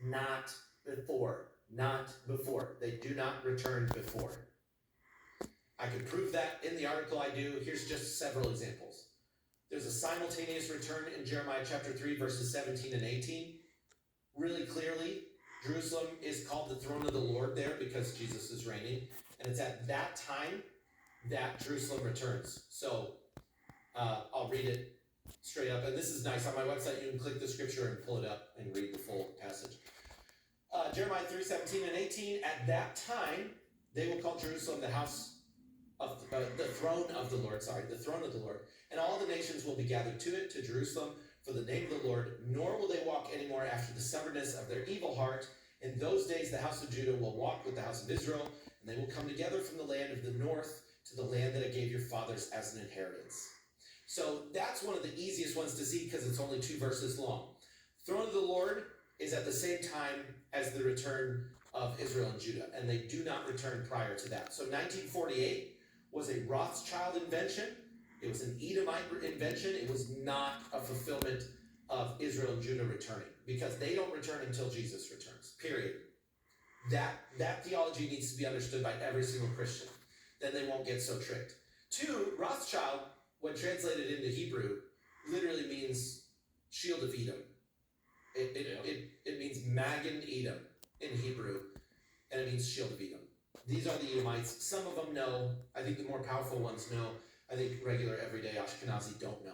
not before. Not before. They do not return before. I can prove that in the article I do. Here's just several examples. There's a simultaneous return in Jeremiah chapter 3, verses 17 and 18. Really clearly, Jerusalem is called the throne of the Lord there because Jesus is reigning. And it's at that time that Jerusalem returns. So I'll read it straight up. And this is nice. On my website, you can click the scripture and pull it up and read the full passage. Jeremiah 3, 17 and 18. At that time, they will call Jerusalem the house of the throne of the Lord. The throne of the Lord. And all the nations will be gathered to it, to Jerusalem, for the name of the Lord, nor will they walk anymore after the stubbornness of their evil heart. In those days, the house of Judah will walk with the house of Israel, and they will come together from the land of the north to the land that I gave your fathers as an inheritance. So that's one of the easiest ones to see because it's only 2 verses long. Throne of the Lord is at the same time as the return of Israel and Judah, and they do not return prior to that. So 1948 was a Rothschild invention. It was an Edomite invention. It was not a fulfillment of Israel and Judah returning because they don't return until Jesus returns, period. That theology needs to be understood by every single Christian. Then they won't get so tricked. 2, Rothschild, when translated into Hebrew, literally means shield of Edom. It means Magen Edom in Hebrew, and it means shield of Edom. These are the Edomites. Some of them know. I think the more powerful ones know. I think regular, everyday Ashkenazi don't know.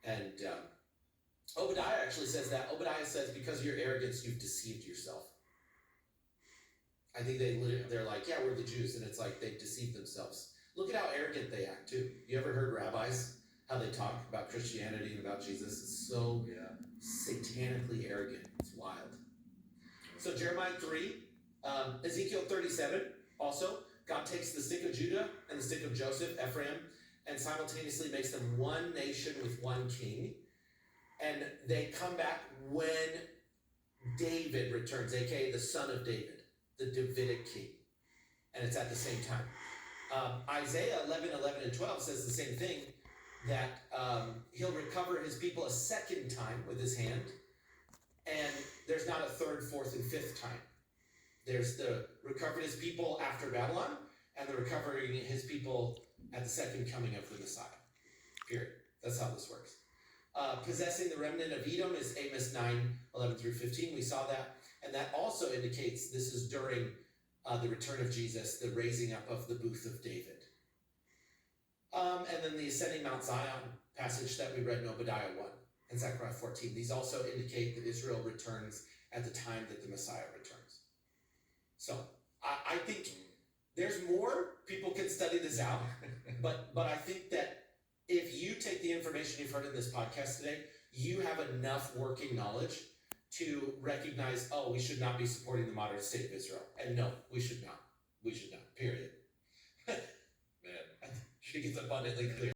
And Obadiah actually says that. Obadiah says, because of your arrogance, you've deceived yourself. I think they're like, yeah, we're the Jews. And it's like they've deceived themselves. Look at how arrogant they act, too. You ever heard rabbis, how they talk about Christianity and about Jesus? It's so satanically arrogant. It's wild. So Jeremiah 3, Ezekiel 37, also, God takes the stick of Judah and the stick of Joseph, Ephraim, and simultaneously makes them one nation with one king. And they come back when David returns, aka the son of David, the Davidic king. And it's at the same time. Isaiah 11, 11, and 12 says the same thing, that he'll recover his people a second time with his hand. And there's not a third, fourth, and fifth time. There's the recovered his people after Babylon, and the recovering his people at the second coming of the Messiah. Period. That's how this works. Possessing the remnant of Edom is Amos 9, 11 through 15. We saw that. And that also indicates this is during the return of Jesus, the raising up of the booth of David. And then the ascending Mount Zion passage that we read in Obadiah 1 and Zechariah 14. These also indicate that Israel returns at the time that the Messiah returns. So I think there's more. People can study this out. But I think that if you take the information you've heard in this podcast today, you have enough working knowledge to recognize, oh, we should not be supporting the modern state of Israel. And no, we should not. We should not, period. Man, I think it's abundantly clear.